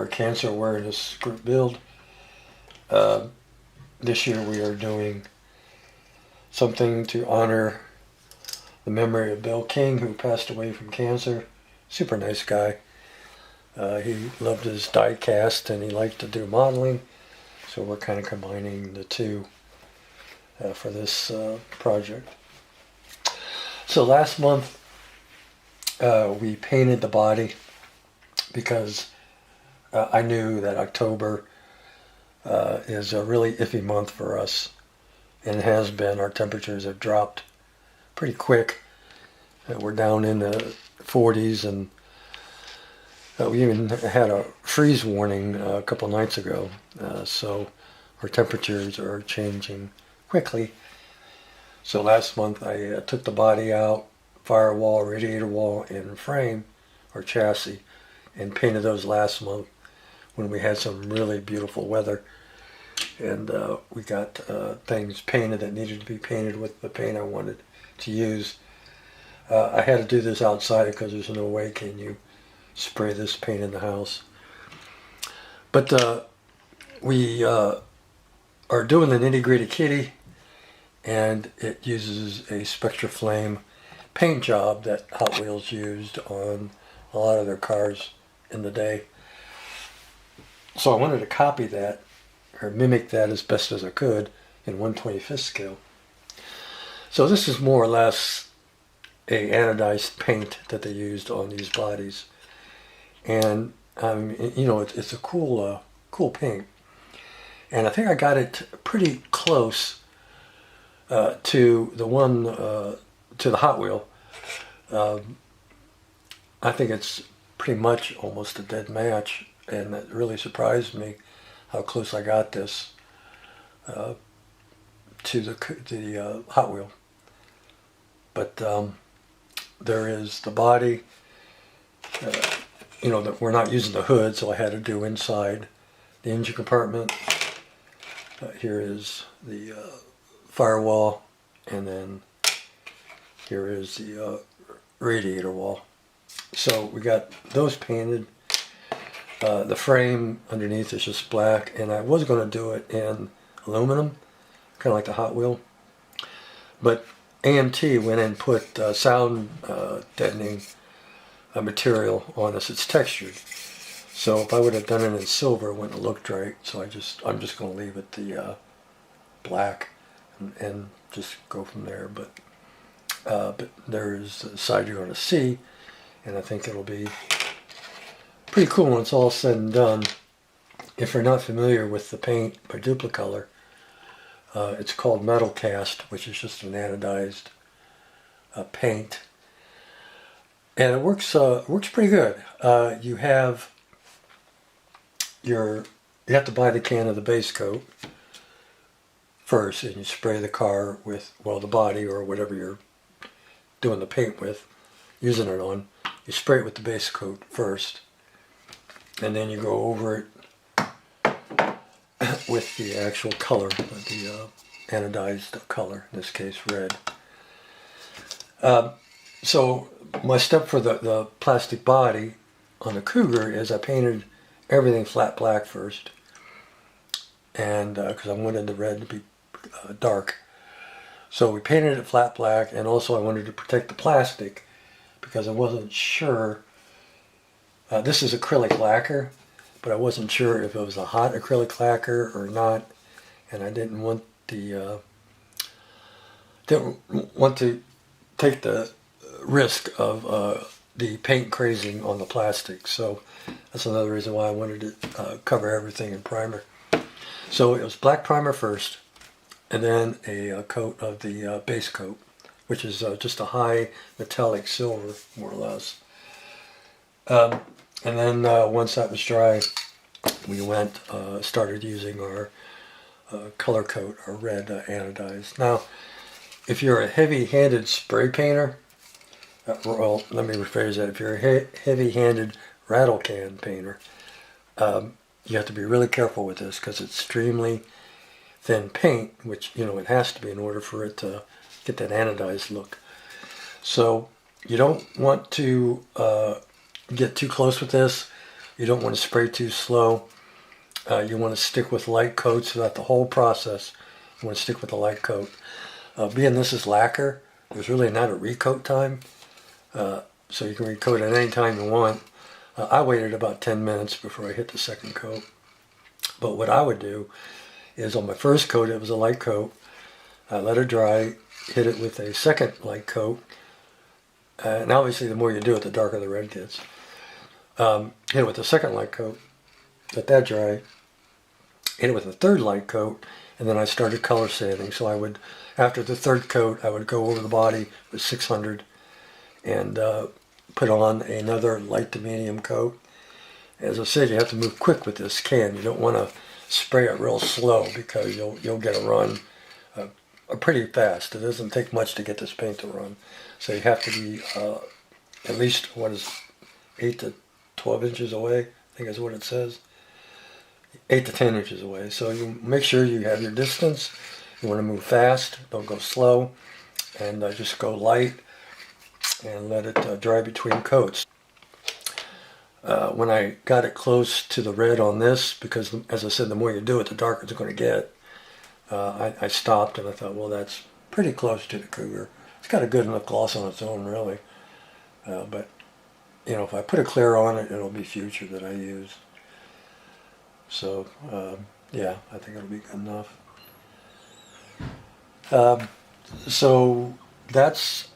cancer awareness group build. This year we are doing something to honor the memory of Bill King, who passed away from cancer. Super nice guy. He loved his die cast and he liked to do modeling. So we're kind of combining the two for this project. So last month we painted the body because I knew that October is a really iffy month for us, and it has been. Our temperatures have dropped pretty quick. We're down in the 40s, and we even had a freeze warning a couple nights ago. So our temperatures are changing quickly. So last month I took the body out, firewall, radiator wall, and frame, or chassis, and painted those last month when we had some really beautiful weather. And we got things painted that needed to be painted with the paint I wanted to use. I had to do this outside because there's no way can you spray this paint in the house. But we are doing the Nitty Gritty Kitty, and it uses a Spectra Flame paint job that Hot Wheels used on a lot of their cars in the day. So I wanted to copy that, or mimic that as best as I could in 1/25th scale. So this is more or less a anodized paint that they used on these bodies. And you know, it's a cool paint. And I think I got it pretty close to the one, to the Hot Wheel. I think it's pretty much almost a dead match, and that really surprised me how close I got this to the Hot Wheel. But there is the body. You know, that we're not using the hood, so I had to do inside the engine compartment. Here is the firewall, and then here is the radiator wall. So we got those painted. The frame underneath is just black, and I was going to do it in aluminum, kind of like the Hot Wheel. But AMT went and put sound deadening material on this. It's textured. So if I would have done it in silver, it wouldn't have looked right. So I'm just going to leave it the black and just go from there. But there's the side you're going to see, and I think it'll be pretty cool when it's all said and done. If you're not familiar with the paint by Duplicolor, it's called Metal Cast, which is just an anodized paint, and it works pretty good. You have to buy the can of the base coat first, and you spray the car with, well, the body or whatever you're doing the paint with, using it on. You spray it with the base coat first, and then you go over it with the actual color, the anodized color, in this case red. So my step for the plastic body on the Cougar is I painted everything flat black first, and because I wanted the red to be dark. So we painted it flat black, and also I wanted to protect the plastic because I wasn't sure. This is acrylic lacquer, but I wasn't sure if it was a hot acrylic lacquer or not, and I didn't want to take the risk of the paint crazing on the plastic. So that's another reason why I wanted to cover everything in primer. So it was black primer first, and then a coat of the base coat, which is just a high metallic silver, more or less. And then once that was dry, we started using our color coat, our red anodized. Now, if you're a heavy-handed spray painter, well, let me rephrase that. If you're a heavy-handed rattle can painter, you have to be really careful with this because it's extremely thin paint, which, you know, it has to be in order for it to get that anodized look. So you don't want to get too close with this. You don't want to spray too slow. You want to stick with light coats throughout the whole process. You want to stick with the light coat. Being this is lacquer, there's really not a recoat time. So you can recoat at any time you want. I waited about 10 minutes before I hit the second coat. But what I would do is on my first coat, it was a light coat. I let it dry, hit it with a second light coat. And obviously the more you do it, the darker the red gets. Hit it with the second light coat, let that dry, hit it with a third light coat, and then I started color sanding. So I would, after the third coat, I would go over the body with 600 and put on another light to medium coat. As I said, you have to move quick with this can. You don't want to spray it real slow because you'll get a run pretty fast. It doesn't take much to get this paint to run. So you have to be at least, 8 to 12 inches away, I think is what it says. 8 to 10 inches away. So you make sure you have your distance. You want to move fast, don't go slow, and just go light and let it dry between coats. When I got it close to the red on this, because as I said, the more you do it, the darker it's going to get, I stopped and I thought, well, that's pretty close to the Cougar. It's got a good enough gloss on its own, really. But, you know, if I put a clear on it, it'll be Future that I use. So, yeah, I think it'll be good enough. So that's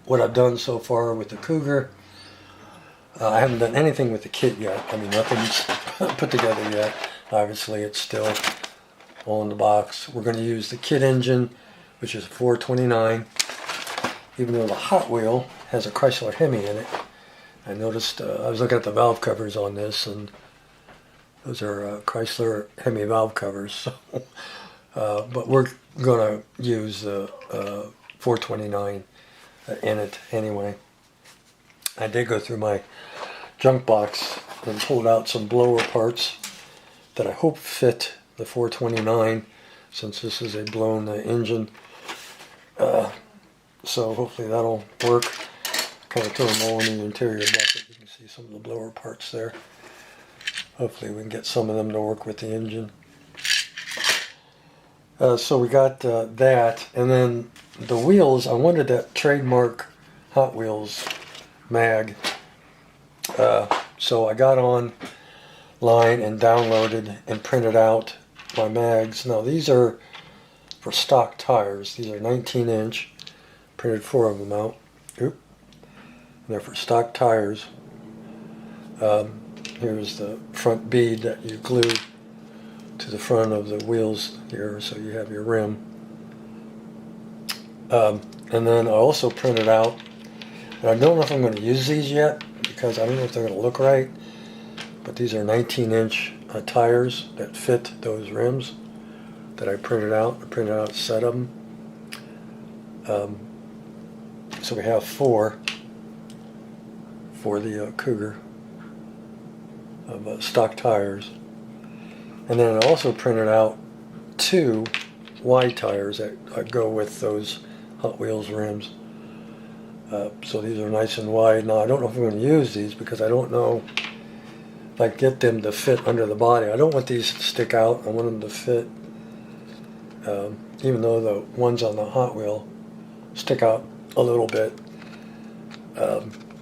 what I've done so far with the Cougar. I haven't done anything with the kit yet. I mean, nothing's put together yet. Obviously, it's still all in the box. We're going to use the kit engine, which is 429. Even though the Hot Wheel has a Chrysler Hemi in it. I noticed, I was looking at the valve covers on this, and those are Chrysler Hemi valve covers. So, but we're going to use the 429 in it anyway. I did go through my junk box and pulled out some blower parts that I hope fit the 429, since this is a blown engine. So hopefully that'll work. Kind of throw them all in the interior bucket. You can see some of the blower parts there. Hopefully we can get some of them to work with the engine. So we got that, and then the wheels. I wanted that trademark Hot Wheels mag. So I got online and downloaded and printed out my mags. Now these are for stock tires. These are 19-inch. Printed 4 of them out. Oop. They're for stock tires. Here's the front bead that you glue to the front of the wheels here, so you have your rim. And then I also printed out, and I don't know if I'm going to use these yet, because I don't know if they're going to look right, but these are 19-inch tires that fit those rims that I printed out. I printed out a set of them. So we have 4 for the Cougar of stock tires. And then I also printed out 2 wide tires that go with those Hot Wheels rims. So these are nice and wide. Now I don't know if I'm going to use these because I don't know if I get them to fit under the body. I don't want these to stick out. I want them to fit, even though the ones on the Hot Wheel stick out a little bit.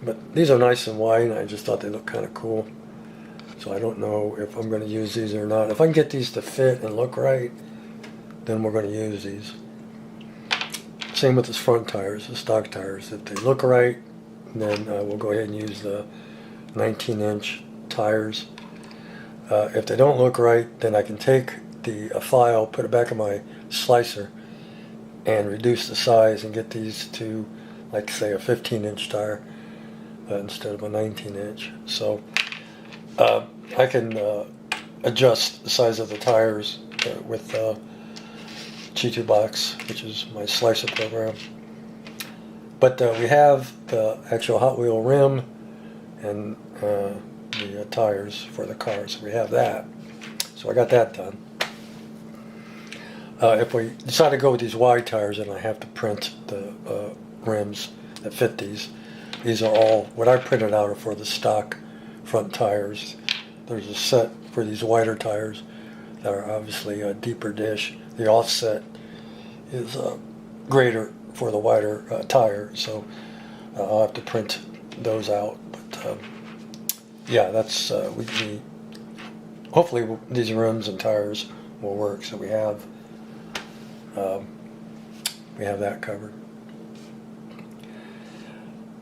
But these are nice and wide, and I just thought they looked kind of cool. So I don't know if I'm going to use these or not. If I can get these to fit and look right, then we're going to use these. Same with the front tires, the stock tires. If they look right, then we'll go ahead and use the 19-inch tires. If they don't look right, then I can take a file, put it back in my slicer, and reduce the size and get these to, like, say, a 15-inch tire instead of a 19-inch. So I can adjust the size of the tires with G2 Box, which is my slicer program. But we have the actual Hot Wheel rim and the tires for the car, so we have that. So I got that done. If we decide to go with these wide tires, then I have to print the rims that fit these. These are all, what I printed out are for the stock front tires. There's a set for these wider tires that are obviously a deeper dish. The offset is greater for the wider tire, so I'll have to print those out. But yeah, that's we hopefully these rims and tires will work, so we have that covered.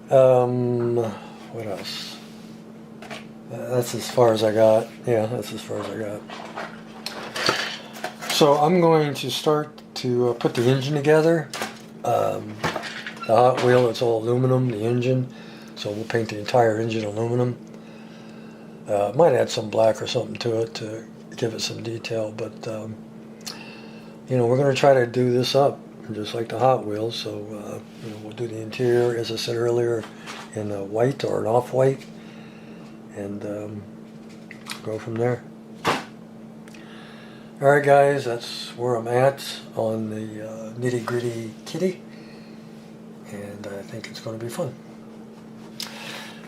What else? That's as far as I got. Yeah, that's as far as I got. So I'm going to start to put the engine together. The Hot Wheel, it's all aluminum, the engine. So we'll paint the entire engine aluminum. Might add some black or something to it to give it some detail, but you know, we're going to try to do this up just like the Hot Wheels. So you know, we'll do the interior, as I said earlier, in a white or an off-white, and go from there. Alright guys, that's where I'm at on the nitty-gritty kitty, and I think it's going to be fun.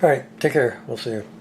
Alright, take care. We'll see you.